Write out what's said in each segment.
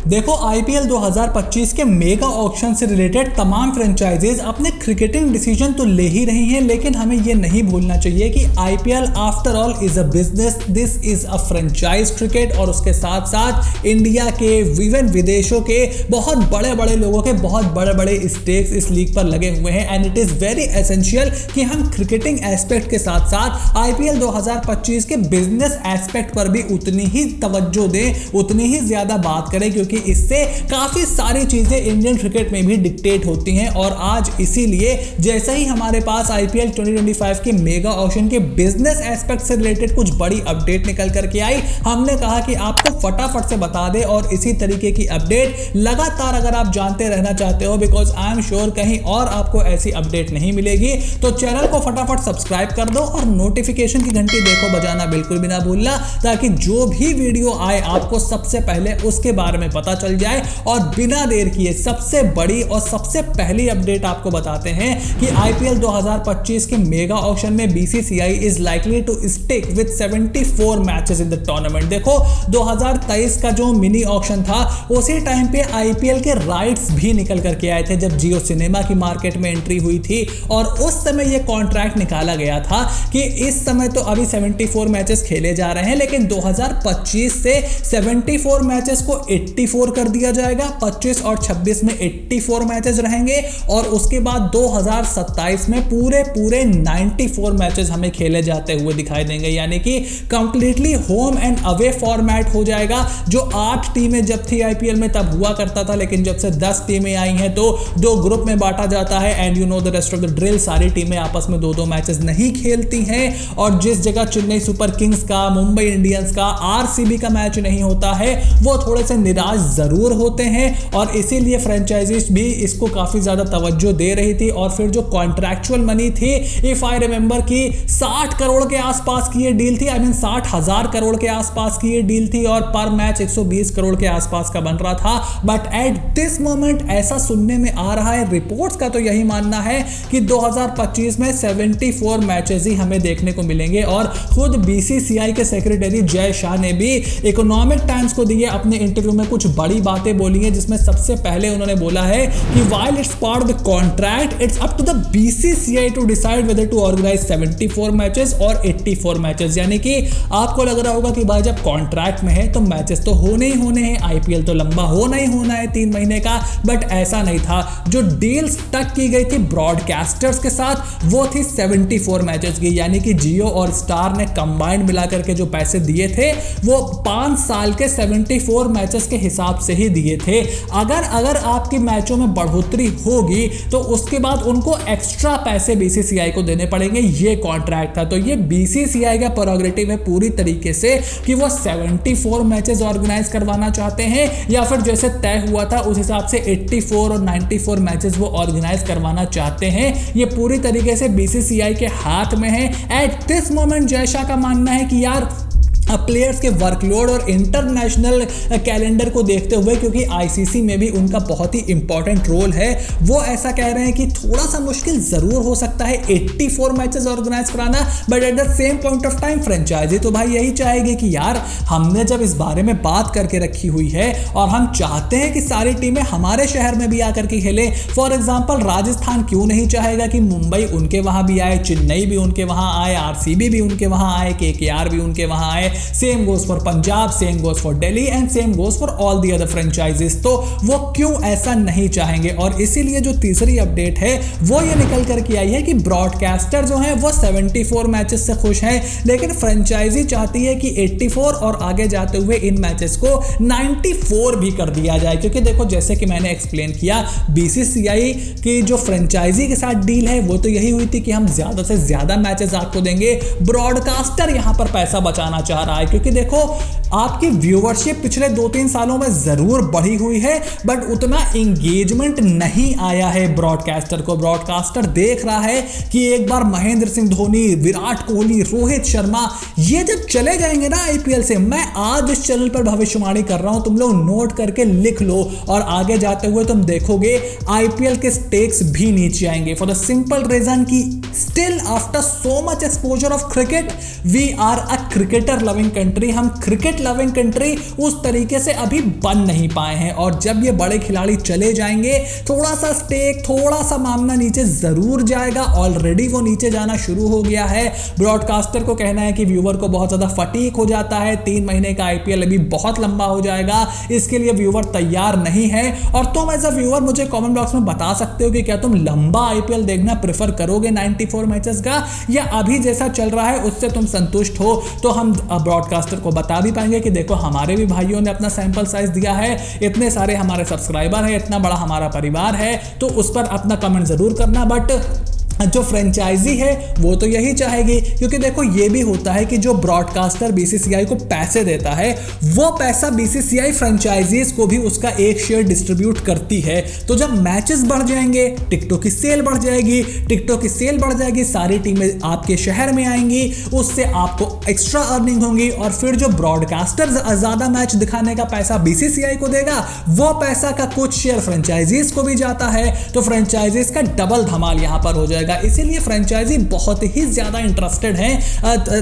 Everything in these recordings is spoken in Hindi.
देखो आईपीएल 2025 के मेगा ऑक्शन से रिलेटेड तमाम फ्रेंचाइजीज अपने क्रिकेटिंग डिसीजन तो ले ही रही हैं, लेकिन हमें ये नहीं भूलना चाहिए कि IPL after all is a business, this is a franchise cricket. और उसके साथ साथ इंडिया के इवन विदेशों के बहुत बड़े बड़े लोगों के बहुत बड़े बड़े स्टेक्स इस लीग पर लगे हुए हैं and it is very essential कि हम क्रिकेटिंग एस्पेक्ट के साथ साथ आईपीएल 2025 के बिजनेस एस्पेक्ट पर भी उतनी ही तवज्जो दें, उतनी ही ज्यादा बात करें, क्योंकि इससे काफी सारी चीजें इंडियन क्रिकेट में भी डिक्टेट होती हैं। और आज इसीलिए जैसे ही हमारे पास आईपीएल 2025 के मेगा ऑक्शन के बिजनेस एस्पेक्ट से रिलेटेड कुछ बड़ी अपडेट निकल करके आई, हमने कहा कि आपको फटाफट से बता दे। और इसी तरीके की अपडेट लगातार अगर आप जानते रहना चाहते हो, बिकॉज आई एम श्योर कहीं और आपको ऐसी अपडेट नहीं मिलेगी, तो चैनल को फटाफट सब्सक्राइब कर दो और नोटिफिकेशन की घंटी देखो बजाना बिल्कुल भी ना भूलना, ताकि जो भी वीडियो आए आपको सबसे पहले उसके बारे में पता चल जाए। और बिना देर किए सबसे बड़ी और सबसे पहली अपडेट आपको बताते हैं कि आईपीएल 2025 के मेगा ऑक्शन में BCCI is likely to stick with 74 matches in the tournament. देखो 2023 का जो मिनी ऑक्शन था उसी टाइम पे आईपीएल के राइट्स भी निकल करके आए थे, जब जियो सिनेमा की मार्केट में एंट्री हुई थी। और उस समय यह कॉन्ट्रैक्ट निकाला गया था कि इस समय तो अभी 74 मैचेस खेले जा रहे हैं, लेकिन 2025 से 74 मैचेस को 84 कर दिया जाएगा। 25 और 26 में 84 मैचेस रहेंगे और उसके बाद 2027 में पूरे 94 मैचेस हमें खेले जाते हुए दिखाई देंगे, यानी कि completely home and away format हो जाएगा। जो 8 टीमें जब थी आईपीएल में तब हुआ करता था, लेकिन जब से 10 टीमें आई हैं तो 2 ग्रुप में बांटा जाता है and you know the rest of the drill. सारी टीमें आपस में 2-2 मैचेस नहीं खेलती हैं और जिस जगह चेन्नई सुपर किंग्स का, मुंबई इंडियंस का, आरसीबी का मैच नहीं होता है, वो थोड़े से निराश जरूर होते हैं। और इसीलिए फ्रेंचाइजीज भी इसको काफी ज्यादा तवज्जो दे रही थी। और फिर जो कॉन्ट्रैक्चुअल मनी थी, इफ आई रिमेंबर कि 60 करोड़ के आसपास की ये डील थी, आई मीन 60,000 करोड़ के आसपास की ये डील थी और पर मैच 120 करोड़ के आसपास का बन रहा था। बट एट दिस मोमेंट ऐसा सुनने में आ रहा है, रिपोर्ट्स का तो यही मानना है कि 2025 में 74 मैचेस ही हमें देखने को मिलेंगे। और खुद बीसीसीआई के सेक्रेटरी जय शाह ने भी इकोनॉमिक टाइम्स को दिए अपने इंटरव्यू में कुछ बड़ी बातें बोली हैं, जिसमें सबसे पहले उन्होंने बोला है कि while it's part of the contract, it's up to the BCCI to decide whether to organise 74 matches और 84 मैचेस। यानी कि आपको लग रहा होगा कि भाई जब कॉन्ट्रैक्ट में है तो मैचेस तो होने ही होने हैं, आईपीएल तो लंबा होना ही होना है 3 महीने का। बट ऐसा नहीं था। जो डील्स तक की गई थी ब्रॉडकास्टर्स के साथ, वो थी 74 मैचेस की, यानी कि जियो और स्टार ने कंबाइंड मिलाकर के जो पैसे दिए थे वो 5 साल के 74 मैचेस के हिसाब से ही दिए थे। अगर आपकी मैचों में बढ़ोतरी होगी तो उसके बाद उनको एक्स्ट्रा पैसे बीसीसीआई को देने पड़ेंगे, ये कॉन्ट्रैक्ट था। तो ये बीसीसीआई का प्रेरोगेटिव है पूरी तरीके से कि वो 74 मैचेस ऑर्गेनाइज करवाना चाहते हैं या फिर जैसे तय हुआ था उस हिसाब से 84 और 94 मैचेस वो ऑर्गेनाइज करवाना चाहते हैं। ये पूरी तरीके से बीसीसीआई के हाथ में है। At this moment Jay Shah का मानना है कि यार प्लेयर्स के वर्कलोड और इंटरनेशनल कैलेंडर को देखते हुए, क्योंकि आईसीसी में भी उनका बहुत ही इंपॉर्टेंट रोल है, वो ऐसा कह रहे हैं कि थोड़ा सा मुश्किल जरूर हो सकता है 84 मैचेस ऑर्गेनाइज कराना। But at the same point of time franchisee तो भाई यही चाहेगी कि यार हमने जब इस बारे में बात करके रखी हुई है और हम चाहते हैं कि सारी टीमें हमारे शहर में भी आकर के खेले। फॉर एग्जाम्पल राजस्थान क्यों नहीं चाहेगा कि मुंबई उनके वहां भी आए, चेन्नई भी उनके वहां आए, आरसीबी भी उनके वहां आए, केकेआर भी उनके वहां आए। Same goes for Punjab, same goes for Delhi and same goes for all the other franchises. तो वो क्यों ऐसा नहीं चाहेंगे? और इसीलिए जो तीसरी अपडेट है वो ये निकल करके आई है कि ब्रॉडकास्टर जो है वो 74 मैचेस से खुश हैं, लेकिन फ्रेंचाइजी चाहती है कि 84 और आगे जाते हुए इन मैचेस को 94 भी कर दिया जाए। क्योंकि देखो जैसे कि मैंने एक्सप्लेन किया, बीसीसीआई की जो फ्रेंचाइजी के साथ डील है वो तो यही हुई थी कि हम ज्यादा से ज्यादा मैचेस आपको देंगे। ब्रॉडकास्टर यहां पर पैसा बचाना चाह रहा है, क्योंकि देखो आपकी व्यूवरशिप पिछले 2-3 सालों में जरूर बढ़ी हुई है, बट उतना इंगेजमेंट नहीं आया है ब्रॉडकास्टर को। ब्रॉडकास्टर देख रहा है कि एक बार महेंद्र सिंह धोनी, विराट कोहली, रोहित शर्मा ये जब चले जाएंगे ना आईपीएल से, मैं आज इस चैनल पर भविष्यवाणी कर रहा हूं, तुम लोग नोट करके लिख लो, और आगे जाते हुए तुम देखोगे आईपीएल के स्टेक्स भी नीचे आएंगे। फॉर द सिंपल रीजन कि still after so much exposure of cricket we are a cricketer lover loving country, हम क्रिकेट लविंग कंट्री उस तरीके से अभी बन नहीं पाए हैं। और जब ये बड़े खिलाड़ी चले जाएंगे थोड़ा सा स्टेक, थोड़ा सा मामला नीचे जरूर जाएगा। ऑलरेडी वो नीचे जाना शुरू हो गया है। ब्रॉडकास्टर को कहना है कि व्यूअर को बहुत ज्यादा फटीक हो जाता है, 3 महीने का आईपीएल अभी बहुत लंबा हो जाएगा, इसके लिए व्यूअर तैयार नहीं है। और तुम एज अ व्यूअर मुझे कमेंट बॉक्स में बता सकते हो कि क्या तुम लंबा आईपीएल देखना प्रेफर करोगे 94 मैचेस का, या अभी जैसा चल रहा है उससे तुम संतुष्ट हो। तो हम ब्रॉडकास्टर को बता भी पाएंगे कि देखो हमारे भी भाइयों ने अपना सैंपल साइज दिया है, इतने सारे हमारे सब्सक्राइबर है, इतना बड़ा हमारा परिवार है, तो उस पर अपना कमेंट जरूर करना। बट जो फ्रेंचाइजी है वो तो यही चाहेगी, क्योंकि देखो ये भी होता है कि जो ब्रॉडकास्टर बीसीसीआई को पैसे देता है वो पैसा बीसीसीआई फ्रेंचाइजीज को भी उसका एक शेयर डिस्ट्रीब्यूट करती है। तो जब मैचेस बढ़ जाएंगे टिकटों की सेल बढ़ जाएगी, टिकटों की सेल बढ़ जाएगी, सारी टीमें आपके शहर में आएंगी, उससे आपको एक्स्ट्रा अर्निंग होंगी। और फिर जो ब्रॉडकास्टर ज्यादा मैच दिखाने का पैसा बीसीसीआई को देगा वो पैसा का कुछ शेयर फ्रेंचाइजीज को भी जाता है। तो फ्रेंचाइजीज का डबल धमाल यहां पर हो जाएगा। इसीलिए फ्रेंचाइजी बहुत ही ज्यादा इंटरेस्टेड है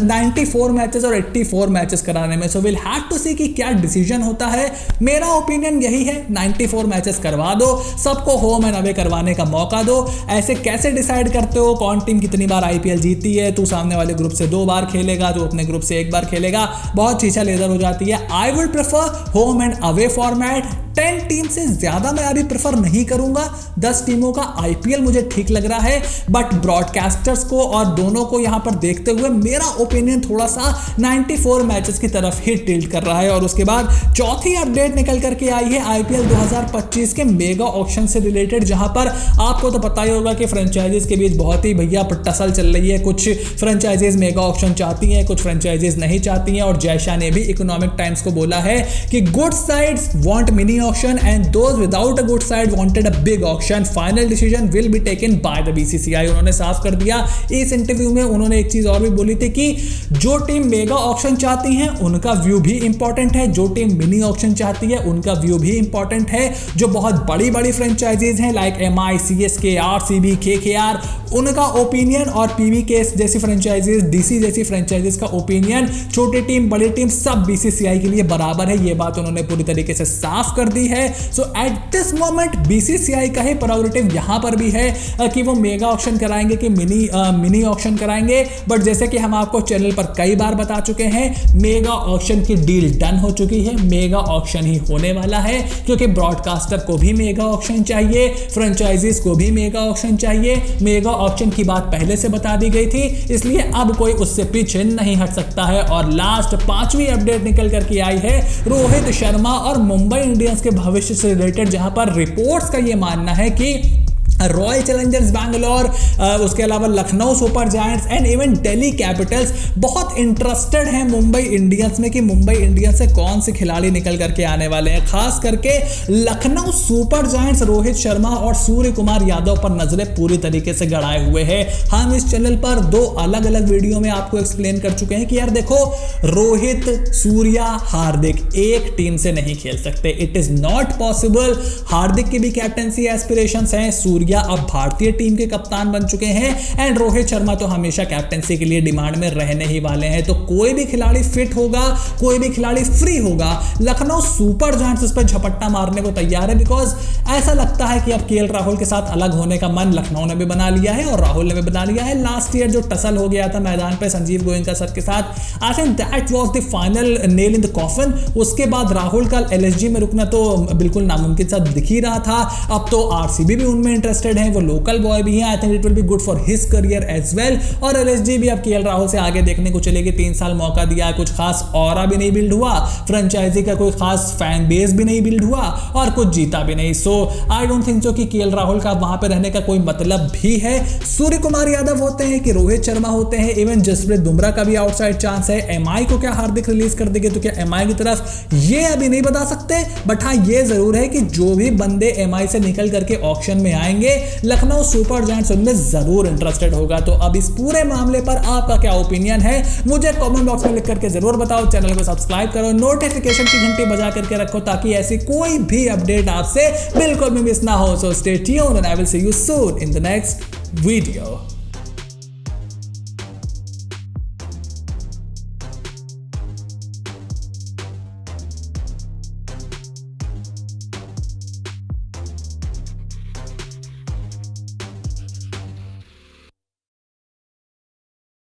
94 मैचेस और 84 मैचेस कराने में। सो विल हैव टू सी कि क्या डिसीजन होता है। मेरा ओपिनियन यही है 94 मैचेस करवा दो, सबको होम एंड अवे करवाने का मौका दो। ऐसे कैसे डिसाइड करते हो कौन टीम कितनी बार आईपीएल जीती है? तू सामने वाले ग्रुप से 2 बार खेलेगा, तू अपने ग्रुप से 1 बार खेलेगा, बहुत चीचा लेजर हो जाती है। I would prefer home and away format. 10 team से ज्यादा मैं अभी प्रेफर नहीं करूंगा, 10 टीमों का आईपीएल मुझे ठीक लग रहा है। बट ब्रॉडकास्टर्स को और दोनों को यहां पर देखते हुए मेरा ओपिनियन थोड़ा सा 94 मैचेस की तरफ ही टिल्ट कर रहा है। और उसके बाद चौथी अपडेट निकल करके आई है आईपीएल 2025 के मेगा ऑक्शन से रिलेटेड, जहां पर आपको तो पता ही होगा कि फ्रेंचाइजीज के बीच बहुत ही भैया टसल चल रही है। कुछ फ्रेंचाइजीज मेगा ऑक्शन चाहती हैं, कुछ फ्रेंचाइजीज नहीं चाहती हैं। और जयशाह ने भी इकोनॉमिक टाइम्स को बोला है कि good sides want mini auction and those without a good side wanted a big auction. Final decision will be taken by the BCCI. उन्होंने साफ कर दिया। इस इंटरव्यू में उन्होंने एक चीज और भी बोली थी कि जो टीम मेगा ऑक्शन चाहती है उनका व्यू भी इंपॉर्टेंट है, जो टीम मिनी ऑक्शन चाहती है उनका व्यू भी इंपॉर्टेंट है। जो बहुत बड़ी बड़ी फ्रेंचाइजीज हैं like MI, CSK, RCB, KKR, उनका ओपिनियन और PBK जैसी फ्रेंचाइजीज, DC जैसी फ्रेंचाइजीज का ओपिनियन, छोटी टीम बड़ी टीम सब BCCI के लिए बराबर है। ये बात उन्होंने पूरी तरीके से साफ कर दी है। सो एट दिस मोमेंट BCCI का ही प्रेरोगेटिव यहां पर भी है कि वो मेगा ऑक्शन कराएंगे कि मिनी ऑक्शन कराएंगे। बट जैसे कि हम आपको चैनल पर कई बार बता चुके हैं, मेगा ऑक्शन की डील डन हो चुकी है, मेगा ऑक्शन ही होने वाला है, क्योंकि ब्रॉडकास्टर को भी मेगा ऑक्शन चाहिए, फ्रेंचाइजीज को भी मेगा ऑक्शन चाहिए। मेगा ऑक्शन की बात पहले से बता दी गई थी, इसलिए अब कोई उससे पीछे नहीं हट सकता है। और लास्ट 5वीं अपडेट निकल करके आई है रोहित शर्मा और मुंबई इंडियंस के भविष्य से रिलेटेड, जहां पर रिपोर्ट्स का यह मानना है कि रॉयल चैलेंजर्स बैंगलोर, उसके अलावा Lucknow super giants and even Delhi Capitals बहुत इंटरेस्टेड हैं मुंबई इंडियंस में कि मुंबई इंडियंस से कौन से खिलाड़ी निकल करके आने वाले हैं। खास करके लखनऊ सुपर जायंट्स रोहित शर्मा और सूर्य कुमार यादव पर नजरें पूरी तरीके से गड़ाए हुए हैं। हम इस चैनल पर 2 अलग अलग वीडियो में आपको एक्सप्लेन कर चुके हैं कि यार देखो, रोहित, सूर्या, हार्दिक एक टीम से नहीं खेल सकते, इट इज नॉट पॉसिबल। हार्दिक की भी कैप्टनसी एस्पिरेशंस हैं, सूर्या अब भारतीय टीम के कप्तान बन चुके हैं एंड रोहित शर्मा तो हमेशा कैप्टनसी के लिए डिमांड में रहने ही वाले हैं। तो कोई भी खिलाड़ी फिट होगा, कोई भी खिलाड़ी फ्री होगा, लखनऊ सुपर जायंट्स उस पर झपट्टा मारने को तैयार है। बिकॉज ऐसा लगता है कि अब केएल राहुल के साथ अलग होने का मन लखनऊ ने भी बना लिया है और राहुल ने भी बना लिया है। लास्ट ईयर जो टसल हो गया था मैदान पे संजीव गोयनका सर के साथ, I think that was the final nail in the coffin. उसके बाद राहुल का LSG में रुकना तो बिल्कुल नामुमकिन सा दिख ही रहा था। अब तो RCB भी उनमें इंटरेस्टेड है, वो लोकल बॉय भी है। I think it will be good for his career as well. और LSG भी अब केएल राहुल से आगे देखने को चलेगी। 3 साल मौका दिया, कुछ खास ऑरा भी नहीं बिल्ड हुआ, फ्रेंचाइजी का कोई खास फैन बेस भी नहीं बिल्ड हुआ और कुछ जीता भी नहीं। सो आई डोंट थिंक सो कि केएल राहुल का वहां पे रहने का कोई मतलब भी है। सूर्य कुमार यादव होते हैं कि रोहित शर्मा होते हैं, इवन जसप्रीत बुमराह का भी आउटसाइड चांस है। MI को क्या हार्दिक रिलीज कर देंगे तो क्या MI की तरफ, ये अभी नहीं बता सकते। बट हाँ, ये जरूर है कि जो भी बंदे MI से निकल करके ऑक्शन में आएंगे, लखनऊ सुपर जायंट्स उनमें जरूर इंटरेस्टेड होगा। तो अब इस पूरे मामले पर आपका क्या ओपिनियन है मुझे कमेंट बॉक्स में लिख करके जरूर बताओ। चैनल को सब्सक्राइब करो, नोटिफिकेशन की घंटी बजा करके रखो ताकि ऐसी कोई भी अपडेट आपसे बिल्कुल भी मिस ना हो। So stay tuned and I will see you soon in the next video.